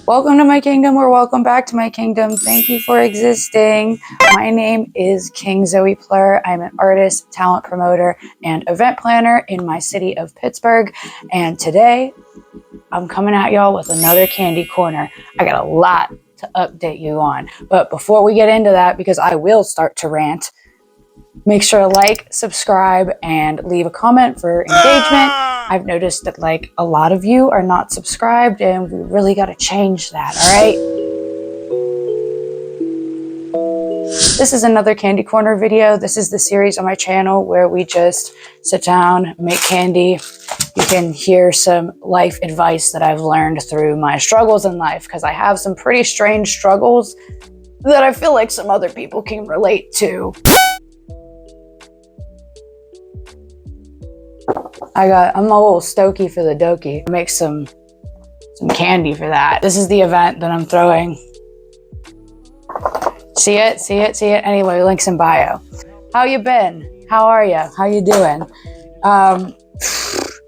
Welcome to my kingdom, or welcome back to my kingdom. Thank you for existing. My name is KingZoePLUR. I'm an artist, talent promoter, and event planner in my city of Pittsburgh. And today, I'm coming at y'all with another candy corner. I got a lot to update you on. But before we get into that, because I will start to rant, make sure to like, subscribe, and leave a comment for engagement. I've noticed that a lot of you are not subscribed, and we really got to change that, all right? This is another candy corner video. This is the series on my channel where we just sit down, make candy. You can hear some life advice that I've learned through my struggles in life, because I have some pretty strange struggles that I feel like some other people can relate to. I'm a little stokey for the dokey. Make some candy for that. This is the event that I'm throwing. See it? See it? See it? Anyway, links in bio. How you been? How are you? How you doing? A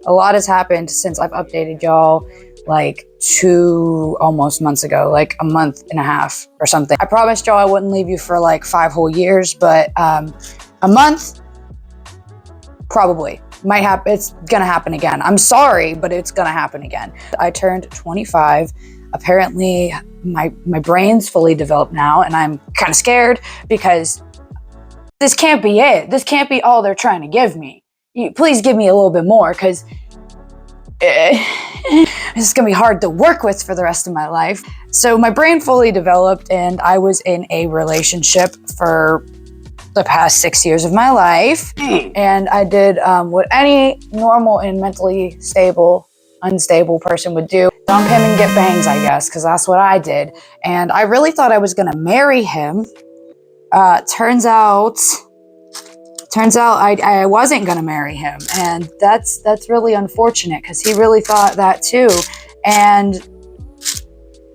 lot has happened since I've updated y'all like 2 almost months ago, like a month and a half or something. I promised y'all I wouldn't leave you for like 5 whole years, but a month, probably. Might happen. It's gonna happen again. I'm sorry, but it's gonna happen again. I turned 25. Apparently my brain's fully developed now, and I'm kind of scared because this can't be it. This can't be all they're trying to give me. Please give me a little bit more, because this is gonna be hard to work with for the rest of my life. So my brain fully developed, and I was in a relationship for the past 6 years of my life, and I did what any normal and mentally unstable person would do: dump him and get bangs, I guess, because that's what I did. And I really thought I was gonna marry him. Turns out I wasn't gonna marry him, and that's really unfortunate, because he really thought that too. And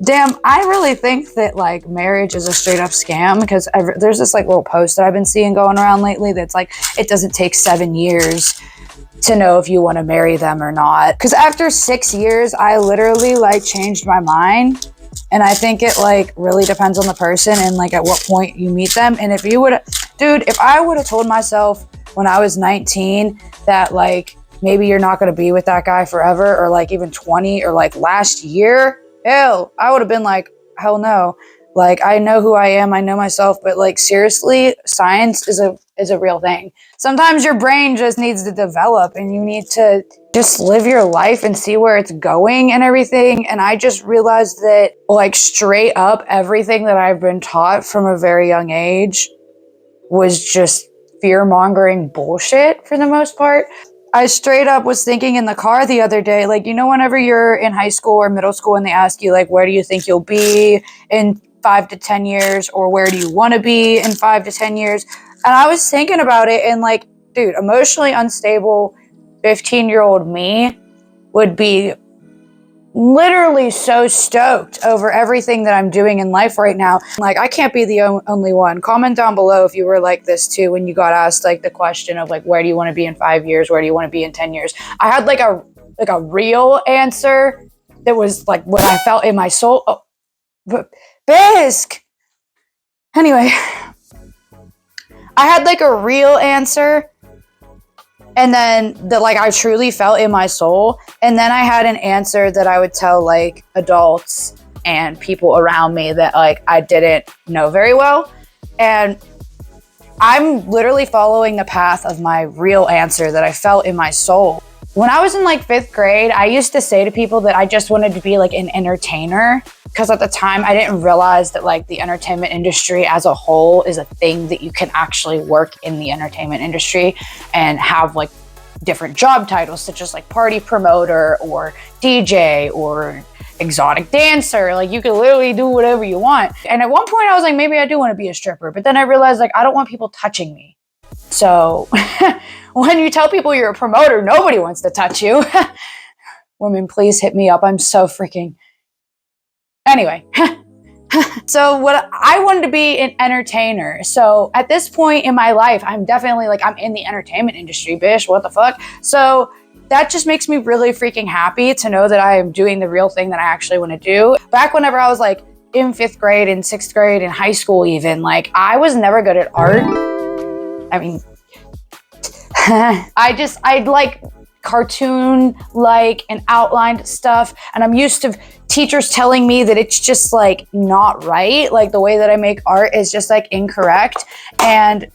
damn, I really think that like marriage is a straight up scam, because there's this like little post that I've been seeing going around lately that's like, it doesn't take 7 years to know if you want to marry them or not. Because after 6 years, I literally like changed my mind. And I think it like really depends on the person and like at what point you meet them. And if I would have told myself when I was 19 that like maybe you're not going to be with that guy forever, or like even 20, or like last year, hell, I would have been like, hell no. Like, I know who I am, I know myself, but like seriously, science is a real thing. Sometimes your brain just needs to develop, and you need to just live your life and see where it's going and everything. And I just realized that like straight up everything that I've been taught from a very young age was just fear-mongering bullshit for the most part. I straight up was thinking in the car the other day, like, you know, whenever you're in high school or middle school and they ask you, like, where do you think you'll be in 5 to 10 years? Or where do you want to be in 5 to 10 years? And I was thinking about it, and like, dude, emotionally unstable 15-year-old me would be literally so stoked over everything that I'm doing in life right now. Like, I can't be the only one. Comment down below if you were like this too when you got asked like the question of like, where do you want to be in 5 years? Where do you want to be in 10 years? I had like a real answer that was like what I felt in my soul. Oh, but Bisque. Anyway, I had like a real answer, and then that like I truly felt in my soul. And then I had an answer that I would tell like adults and people around me that like I didn't know very well. And I'm literally following the path of my real answer that I felt in my soul. When I was in like 5th grade, I used to say to people that I just wanted to be like an entertainer, because at the time I didn't realize that like the entertainment industry as a whole is a thing that you can actually work in the entertainment industry and have like different job titles, such as like party promoter or DJ or exotic dancer. Like, you can literally do whatever you want. And at one point I was like, maybe I do want to be a stripper, but then I realized like I don't want people touching me. So when you tell people you're a promoter, nobody wants to touch you. Women, please hit me up. I'm so freaking... Anyway, so what I wanted to be an entertainer. So at this point in my life, I'm definitely like, I'm in the entertainment industry, bitch. What the fuck? So that just makes me really freaking happy to know that I am doing the real thing that I actually want to do. Back whenever I was like in 5th grade and 6th grade in high school even, like I was never good at art. I mean, I'd like cartoon like and outlined stuff, and I'm used to teachers telling me that it's just like not right, like the way that I make art is just like incorrect, and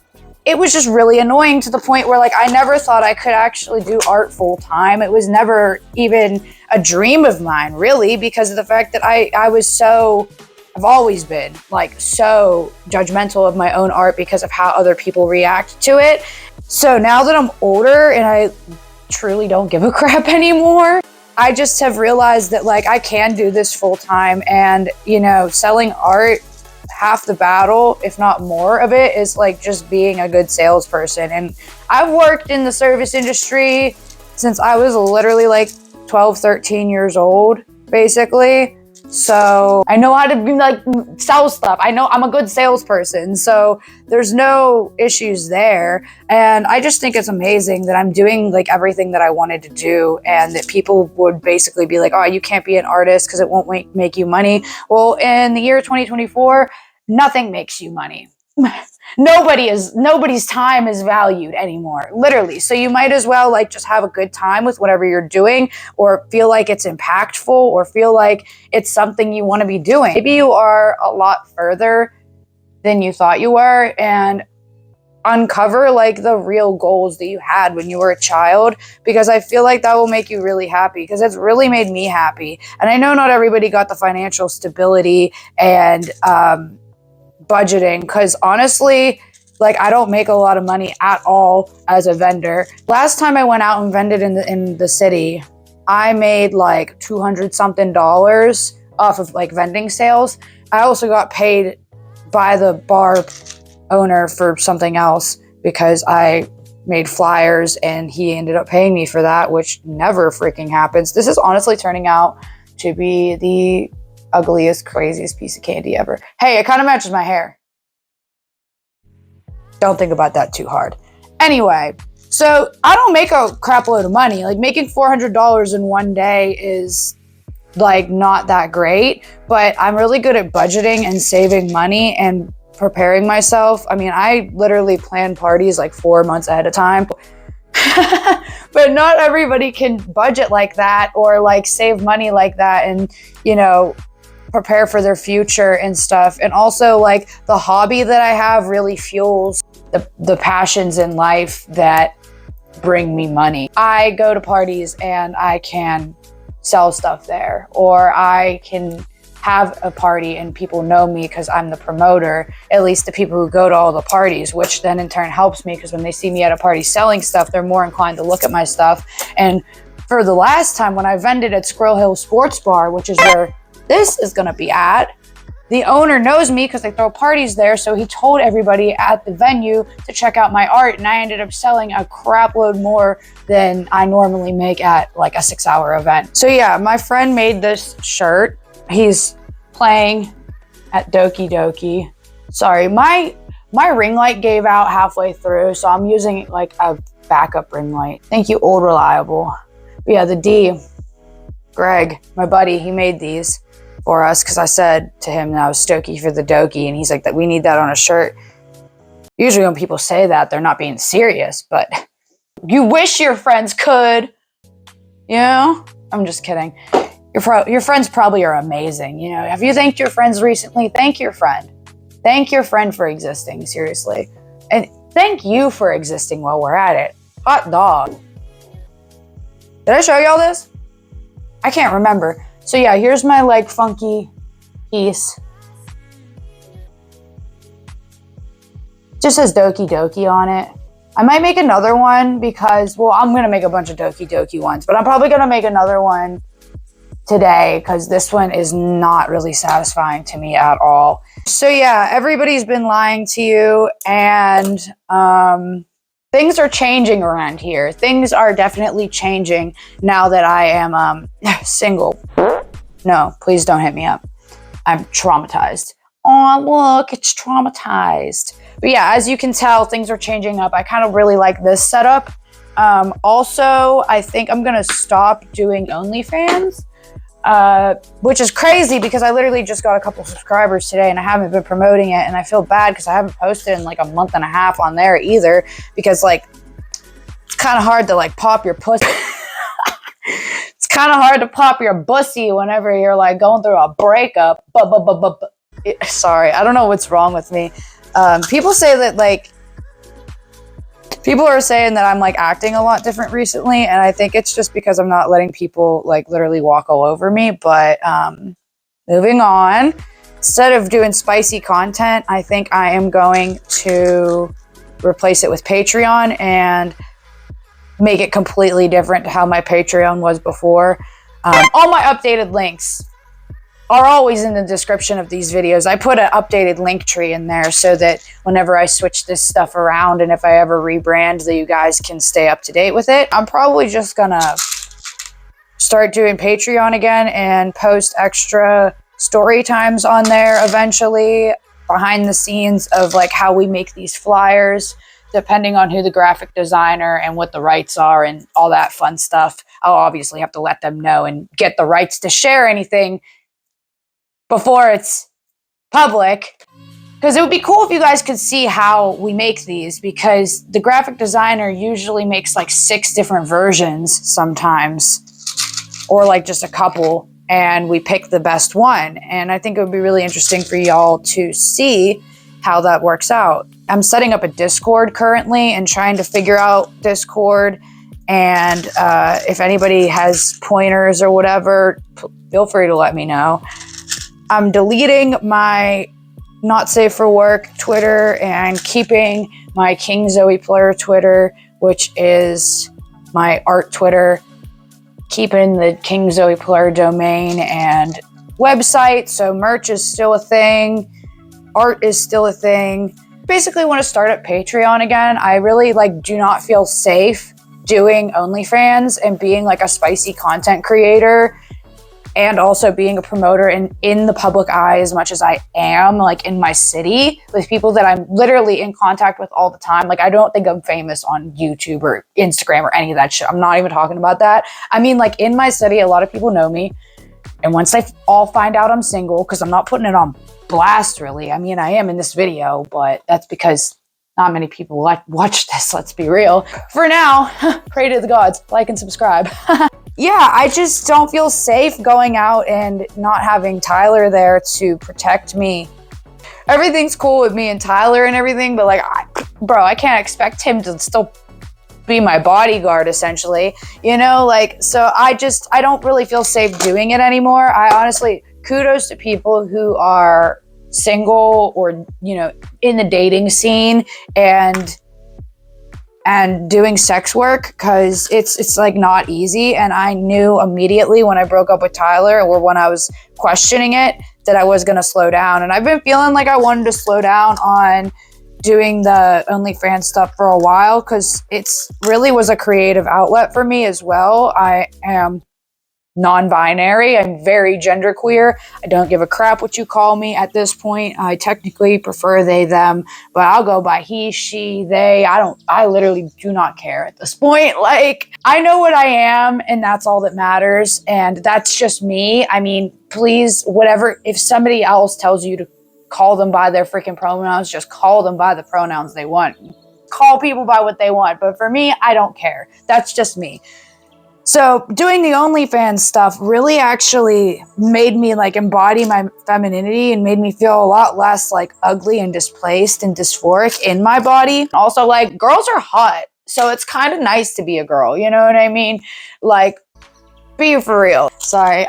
it was just really annoying to the point where like I never thought I could actually do art full time. It was never even a dream of mine, really, because of the fact that I've always been like so judgmental of my own art because of how other people react to it. So now that I'm older and I truly don't give a crap anymore, I just have realized that like I can do this full time, and you know, selling art, half the battle, if not more of it, is like just being a good salesperson. And I've worked in the service industry since I was literally like 12, 13 years old, basically. So I know how to be like sell stuff. I know I'm a good salesperson, so there's no issues there. And I just think it's amazing that I'm doing like everything that I wanted to do, and that people would basically be like, oh, you can't be an artist because it won't make you money. Well, in the year 2024, nothing makes you money. Nobody's time is valued anymore, literally. So you might as well like just have a good time with whatever you're doing, or feel like it's impactful, or feel like it's something you want to be doing. Maybe you are a lot further than you thought you were, and uncover like the real goals that you had when you were a child, because I feel like that will make you really happy, because it's really made me happy. And I know not everybody got the financial stability and budgeting, because honestly, like I don't make a lot of money at all as a vendor. Last time I went out and vended in the city, I made like $200 something off of like vending sales. I also got paid by the bar owner for something else because I made flyers, and he ended up paying me for that, which never freaking happens. This is honestly turning out to be the ugliest, craziest piece of candy ever. Hey, it kind of matches my hair. Don't think about that too hard. Anyway, so I don't make a crap load of money. Like making $400 in one day is like not that great, but I'm really good at budgeting and saving money and preparing myself. I mean, I literally plan parties like 4 months ahead of time. But not everybody can budget like that, or like save money like that, and you know, prepare for their future and stuff. And also like the hobby that I have really fuels the passions in life that bring me money. I go to parties and I can sell stuff there, or I can have a party and people know me because I'm the promoter, at least the people who go to all the parties, which then in turn helps me, because when they see me at a party selling stuff, they're more inclined to look at my stuff. And for the last time when I vended at Squirrel Hill Sports Bar, which is where this is gonna be at, the owner knows me because they throw parties there, so he told everybody at the venue to check out my art, and I ended up selling a crap load more than I normally make at like a 6-hour event. So yeah, my friend made this shirt. He's playing at Doki Doki. Sorry, my ring light gave out halfway through, so I'm using like a backup ring light. Thank you, Old Reliable. But yeah, the D, Greg, my buddy, he made these for us because I said to him that I was stokey for the Doki, and he's like, that we need that on a shirt. Usually when people say that, they're not being serious, but you wish your friends could, you know? I'm just kidding. Your friends probably are amazing. You know, have you thanked your friends recently? Thank your friend. Thank your friend for existing, seriously. And thank you for existing while we're at it. Hot dog. Did I show y'all this? I can't remember. So yeah, here's my like funky piece. Just says Doki Doki on it. I might make another one because, well, I'm going to make a bunch of Doki Doki ones, but I'm probably going to make another one today because this one is not really satisfying to me at all. So yeah, everybody's been lying to you, and things are changing around here. Things are definitely changing now that I am single. No, please don't hit me up. I'm traumatized. Oh, look, it's traumatized. But yeah, as you can tell, things are changing up. I kind of really like this setup. Also, I think I'm gonna stop doing OnlyFans, which is crazy because I literally just got a couple subscribers today and I haven't been promoting it, and I feel bad because I haven't posted in like a month and a half on there either, because like it's kind of hard to like pop your pussy. It's kind of hard to pop your bussy whenever you're like going through a breakup. Sorry, I don't know what's wrong with me. People say that like, people are saying that I'm like acting a lot different recently, and I think it's just because I'm not letting people like literally walk all over me. But moving on, instead of doing spicy content, I think I am going to replace it with Patreon and make it completely different to how my Patreon was before. All my updated links are always in the description of these videos. I put an updated link tree in there so that whenever I switch this stuff around and if I ever rebrand, that you guys can stay up to date with it. I'm probably just gonna start doing Patreon again and post extra story times on there eventually, behind the scenes of like how we make these flyers, depending on who the graphic designer and what the rights are and all that fun stuff. I'll obviously have to let them know and get the rights to share anything before it's public, because it would be cool if you guys could see how we make these, because the graphic designer usually makes like 6 different versions sometimes, or like just a couple, and we pick the best one. And I think it would be really interesting for y'all to see how that works out. I'm setting up a Discord currently and trying to figure out Discord, and if anybody has pointers or whatever, feel free to let me know. I'm deleting my not safe for work Twitter and keeping my KingZoePLUR Twitter, which is my art Twitter, keeping the KingZoePLUR domain and website. So merch is still a thing. Art is still a thing. Basically want to start up Patreon again. I really like do not feel safe doing OnlyFans and being like a spicy content creator, and also being a promoter in the public eye as much as I am, like in my city with people that I'm literally in contact with all the time. Like, I don't think I'm famous on YouTube or Instagram or any of that shit. I'm not even talking about that. I mean, like in my city, a lot of people know me. And once they all find out I'm single, because I'm not putting it on blast really. I mean, I am in this video, but that's because not many people watch this, let's be real. For now, pray to the gods, like and subscribe. Yeah, I just don't feel safe going out and not having Tyler there to protect me. Everything's cool with me and Tyler and everything, but like, bro, I can't expect him to still be my bodyguard essentially, you know, like, so I don't really feel safe doing it anymore. I honestly, kudos to people who are single or, you know, in the dating scene and doing sex work, because it's like not easy. And I knew immediately when I broke up with Tyler, or when I was questioning it, that I was going to slow down. And I've been feeling like I wanted to slow down on doing the OnlyFans stuff for a while, because it's really was a creative outlet for me as well. I am non-binary. I'm very genderqueer. I don't give a crap what you call me at this point. I technically prefer they, them, but I'll go by he, she, they. I literally do not care at this point. Like, I know what I am, and that's all that matters. And that's just me. I mean, please, whatever, if somebody else tells you to call them by their freaking pronouns, just call them by the pronouns they want. Call people by what they want. But for me, I don't care. That's just me. So doing the OnlyFans stuff really actually made me like embody my femininity and made me feel a lot less like ugly and displaced and dysphoric in my body. Also, like, girls are hot, so it's kind of nice to be a girl, you know what I mean? Like, be for real. Sorry,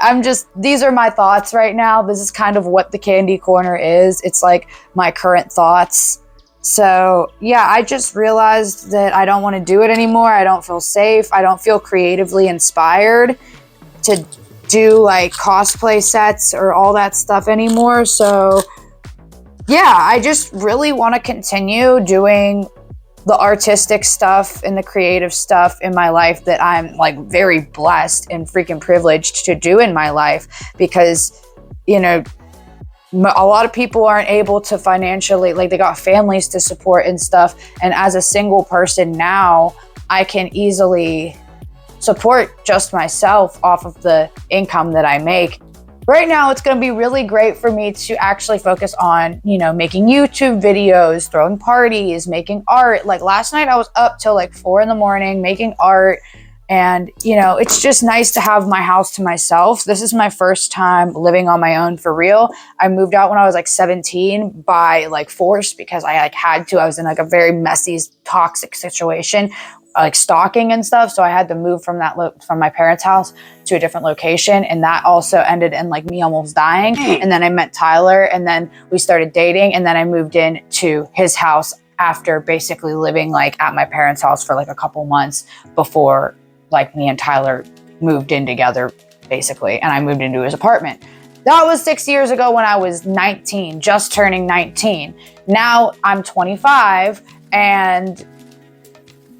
these are my thoughts right now. This is kind of what the Candy Corner is. It's like my current thoughts. So yeah, I just realized that I don't want to do it anymore. I don't feel safe. I don't feel creatively inspired to do like cosplay sets or all that stuff anymore. So yeah, I just really want to continue doing the artistic stuff and the creative stuff in my life that I'm like very blessed and freaking privileged to do in my life, because, you know, a lot of people aren't able to financially, like, they got families to support and stuff. And as a single person now, I can easily support just myself off of the income that I make. Right now, it's going to be really great for me to actually focus on, you know, making YouTube videos, throwing parties, making art. Like last night, I was up till like 4 in the morning making art. And, you know, it's just nice to have my house to myself. This is my first time living on my own for real. I moved out when I was like 17 by like force because I like had to. I was in like a very messy, toxic situation, like stalking and stuff. So I had to move from from my parents' house to a different location. And that also ended in like me almost dying. And then I met Tyler and then we started dating. And then I moved in to his house after basically living like at my parents' house for like a couple months before like me and Tyler moved in together basically. And I moved into his apartment. That was 6 years ago when I was 19, just turning 19. Now I'm 25 and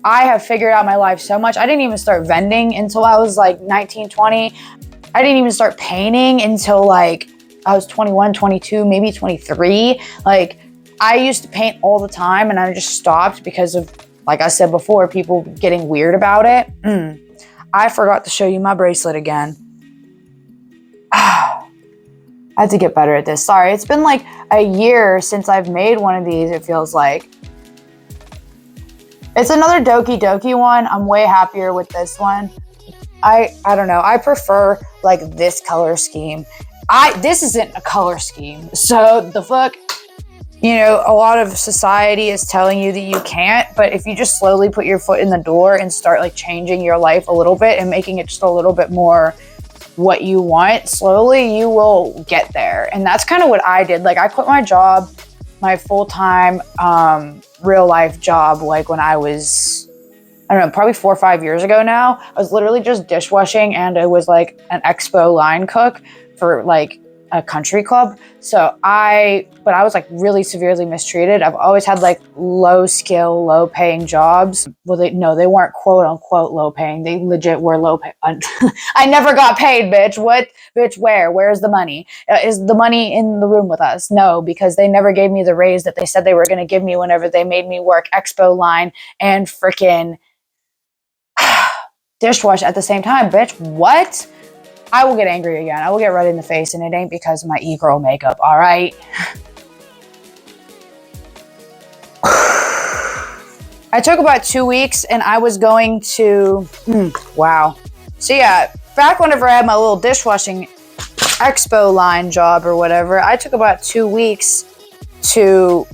I have figured out my life so much. I didn't even start vending until I was like 19, 20. I didn't even start painting until like I was 21, 22, maybe 23. Like I used to paint all the time and I just stopped because of, like I said before, people getting weird about it. I forgot to show you my bracelet again. I had to get better at this. Sorry, it's been like a year since I've made one of these, it feels like. It's another Doki Doki one. I'm way happier with this one. I don't know. I prefer like this color scheme. This isn't a color scheme. So the fuck, you know, a lot of society is telling you that you can't, but if you just slowly put your foot in the door and start like changing your life a little bit and making it just a little bit more what you want, slowly you will get there. And that's kind of what I did. Like I quit my job, my full-time real life job, like when I was, I don't know, probably 4 or 5 years ago now. I was literally just dishwashing and I was like an expo line cook for like a country club. But I was like really severely mistreated. I've always had like low skill, low paying jobs. Well, they weren't quote unquote low paying. They legit were low pay. I never got paid, bitch. What? Bitch, where? Where's the money? Is the money in the room with us? No, because they never gave me the raise that they said they were going to give me whenever they made me work expo line and freaking dishwash at the same time, bitch. What? I will get angry again. I will get red in the face, and it ain't because of my e-girl makeup, all right? I took about 2 weeks, and I was going to... wow. So yeah, back whenever I had my little dishwashing expo line job or whatever, I took about 2 weeks to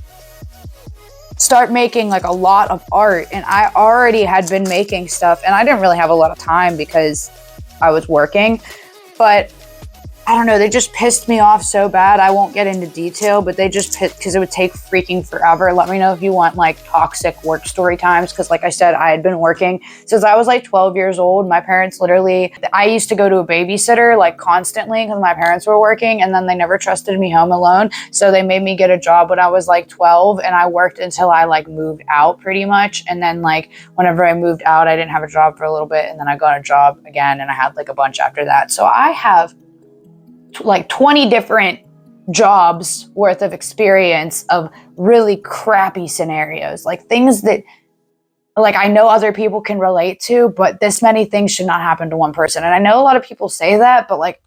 start making like a lot of art, and I already had been making stuff, and I didn't really have a lot of time because I was working. But I don't know, they just pissed me off so bad. I won't get into detail, but they just pissed because it would take freaking forever. Let me know if you want like toxic work story times. Because like I said, I had been working since I was like 12 years old. My parents literally, I used to go to a babysitter like constantly because my parents were working, and then they never trusted me home alone. So they made me get a job when I was like 12, and I worked until I like moved out pretty much. And then like whenever I moved out, I didn't have a job for a little bit, and then I got a job again, and I had like a bunch after that. So I have like 20 different jobs worth of experience of really crappy scenarios, like things that like I know other people can relate to, but this many things should not happen to one person. And I know a lot of people say that, but like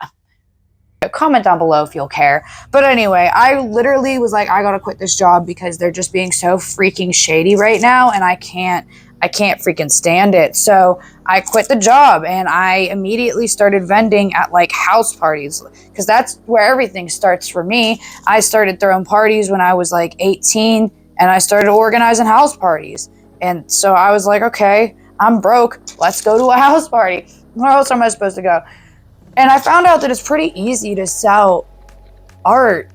comment down below if you'll care. But anyway, I literally was like, I gotta quit this job because they're just being so freaking shady right now, and I can't freaking stand it. So I quit the job and I immediately started vending at like house parties, because that's where everything starts for me. I started throwing parties when I was like 18, and I started organizing house parties. And so I was like, okay, I'm broke. Let's go to a house party. Where else am I supposed to go? And I found out that it's pretty easy to sell art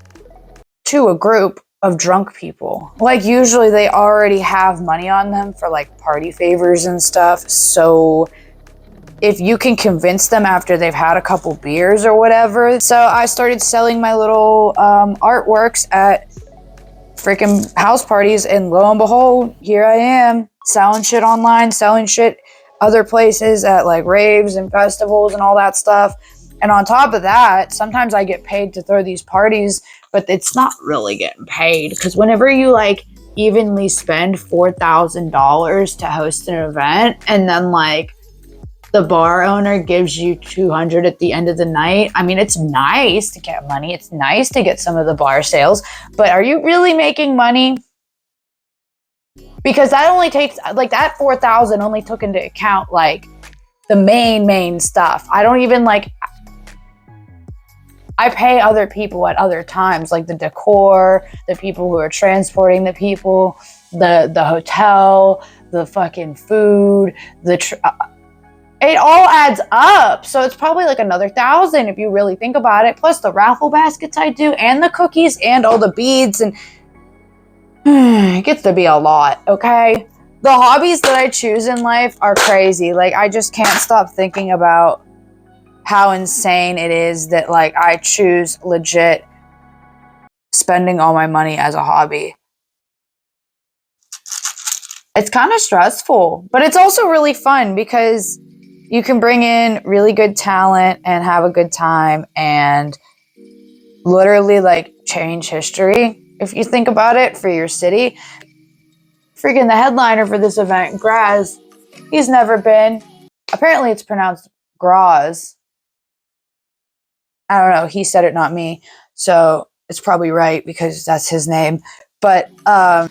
to a group of drunk people. Like usually they already have money on them for like party favors and stuff. So if you can convince them after they've had a couple beers or whatever. So I started selling my little artworks at freaking house parties, and lo and behold, here I am selling shit online, selling shit other places at like raves and festivals and all that stuff. And on top of that, sometimes I get paid to throw these parties, but it's not really getting paid, because whenever you like evenly spend $4,000 to host an event, and then like the bar owner gives you $200 at the end of the night. I mean, it's nice to get money. It's nice to get some of the bar sales, but are you really making money? Because that only takes, like, that 4,000 only took into account like the main stuff. I don't even like, I pay other people at other times, like the decor, the people who are transporting the people, the hotel, the fucking food, it all adds up. So it's probably like another 1,000 if you really think about it. Plus the raffle baskets I do, and the cookies, and all the beads, and it gets to be a lot, okay? The hobbies that I choose in life are crazy. Like, I just can't stop thinking about how insane it is that like I choose legit spending all my money as a hobby. It's kind of stressful, but it's also really fun because you can bring in really good talent and have a good time and literally like change history, if you think about it, for your city. Freaking the headliner for this event, Graz, he's never been. Apparently it's pronounced Graz. I don't know. He said it, not me. So it's probably right because that's his name. But I'm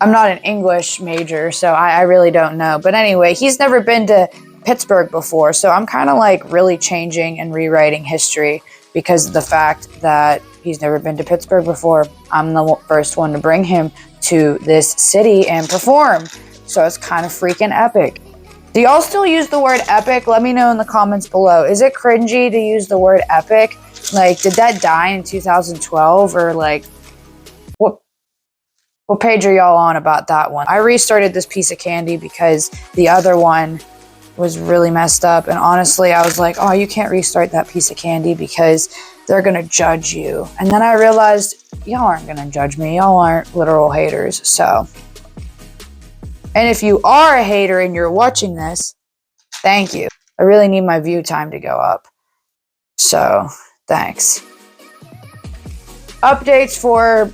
not an English major, so I really don't know. But anyway, he's never been to Pittsburgh before, so I'm kind of like really changing and rewriting history because of the fact that he's never been to Pittsburgh before. I'm the first one to bring him to this city and perform, so it's kind of freaking epic. Do y'all still use the word epic? Let me know in the comments below. Is it cringy to use the word epic? Like, did that die in 2012, or like what page are y'all on about that one? I restarted this piece of candy because the other one was really messed up, and honestly I was like, oh, you can't restart that piece of candy because they're gonna judge you. And then I realized y'all aren't gonna judge me. Y'all aren't literal haters. So, and if you are a hater and you're watching this, thank you. I really need my view time to go up, so thanks. Updates for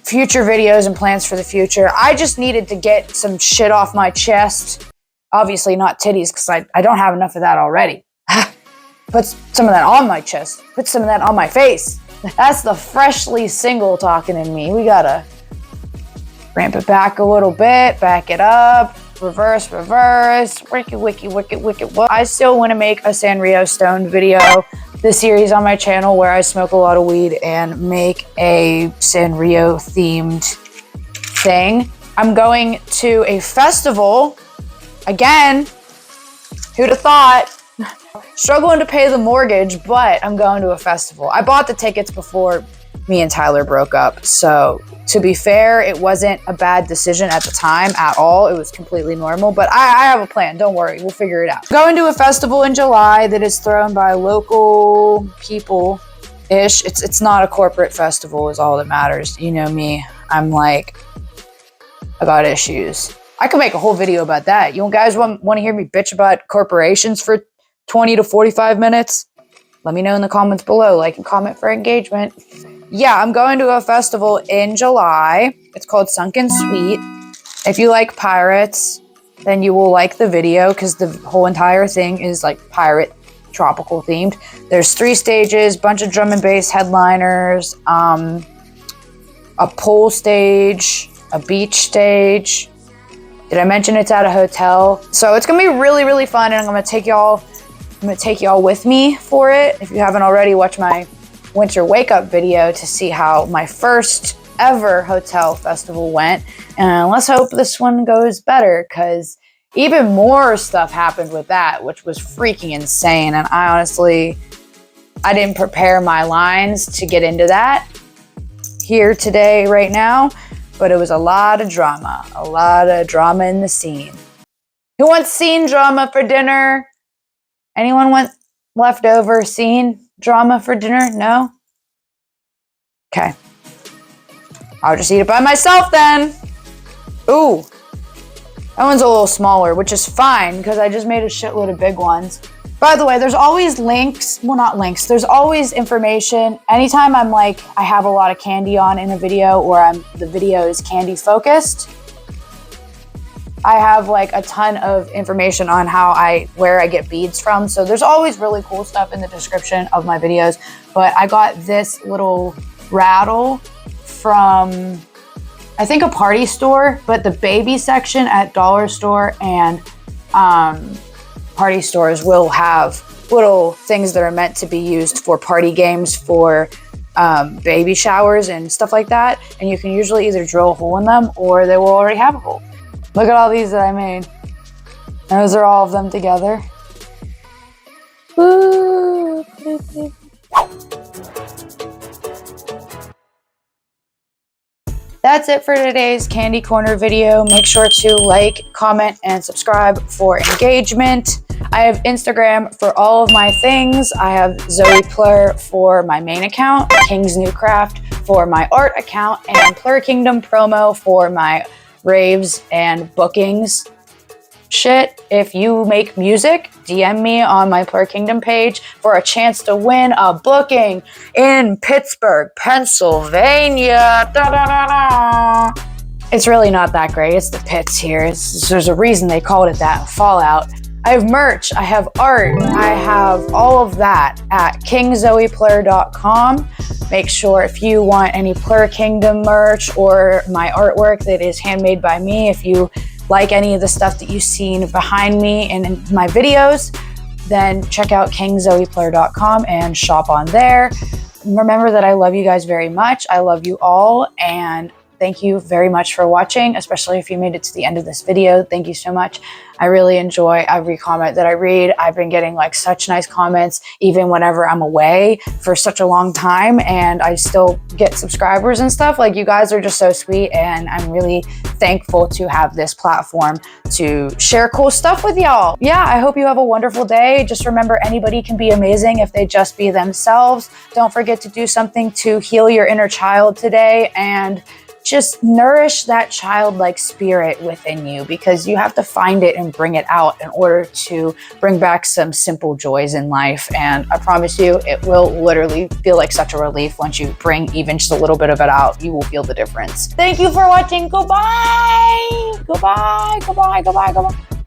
future videos and plans for the future. I just needed to get some shit off my chest. Obviously not titties, because I don't have enough of that already. Put some of that on my chest. Put some of that on my face. That's the freshly single talking in me. We gotta ramp it back a little bit, back it up, reverse, wicked. I still want to make a Sanrio Stone video, the series on my channel where I smoke a lot of weed and make a Sanrio themed thing. I'm going to a festival again. Who'd have thought? Struggling to pay the mortgage, but I'm going to a festival. I bought the tickets before me and Tyler broke up, so to be fair, it wasn't a bad decision at the time at all. It was completely normal, but I have a plan. Don't worry, we'll figure it out. Going to a festival in July that is thrown by local people-ish. It's not a corporate festival is all that matters. You know me, I'm like, I got issues. I could make a whole video about that. You guys want to hear me bitch about corporations for 20 to 45 minutes? Let me know in the comments below. Like and comment for engagement. Yeah, I'm going to a festival in July. It's called Sunken Sweet. If you like pirates, then you will like the video because the whole entire thing is like pirate tropical themed. There's 3 stages, bunch of drum and bass headliners, a pool stage, a beach stage. Did I mention it's at a hotel? So it's gonna be really, really fun, and I'm gonna take y'all with me for it. If you haven't already, watch my winter wake up video to see how my first ever hotel festival went. And let's hope this one goes better, because even more stuff happened with that, which was freaking insane. And I didn't prepare my lines to get into that here today, right now, but it was a lot of drama in the scene. Who wants scene drama for dinner? Anyone want leftover scene drama for dinner? No? Okay. I'll just eat it by myself then. Ooh. That one's a little smaller, which is fine because I just made a shitload of big ones. By the way, there's always links. Well, not links. There's always information. Anytime I'm like, I have a lot of candy on in a video, or the video is candy focused, I have like a ton of information on where I get beads from. So there's always really cool stuff in the description of my videos. But I got this little rattle from, I think, a party store, but the baby section at dollar store and party stores will have little things that are meant to be used for party games, for baby showers and stuff like that. And you can usually either drill a hole in them or they will already have a hole. Look at all these that I made. Those are all of them together. Ooh. That's it for today's Candy Corner video. Make sure to like, comment, and subscribe for engagement. I have Instagram for all of my things. I have Zoeplur for my main account, KingsNewCraft for my art account, and PLURKingdomPromo for my raves and bookings shit. If you make music, DM me on my PLUR Kingdom page for a chance to win a booking in Pittsburgh, Pennsylvania. Da, da, da, da. It's really not that great. It's the pits here. There's a reason they called it that. Fallout. I have merch, I have art, I have all of that at KingZoePLUR.com. Make sure if you want any PLUR Kingdom merch or my artwork that is handmade by me, if you like any of the stuff that you've seen behind me and in my videos, then check out KingZoePLUR.com and shop on there. Remember that I love you guys very much. I love you all, and thank you very much for watching, especially if you made it to the end of this video. Thank you so much. I really enjoy every comment that I read. I've been getting like such nice comments, even whenever I'm away for such a long time, and I still get subscribers and stuff. Like, you guys are just so sweet, and I'm really thankful to have this platform to share cool stuff with y'all. Yeah, I hope you have a wonderful day. Just remember, anybody can be amazing if they just be themselves. Don't forget to do something to heal your inner child today, and just nourish that childlike spirit within you, because you have to find it and bring it out in order to bring back some simple joys in life. And I promise you, it will literally feel like such a relief once you bring even just a little bit of it out. You will feel the difference. Thank you for watching. Goodbye. Goodbye. Goodbye. Goodbye. Goodbye.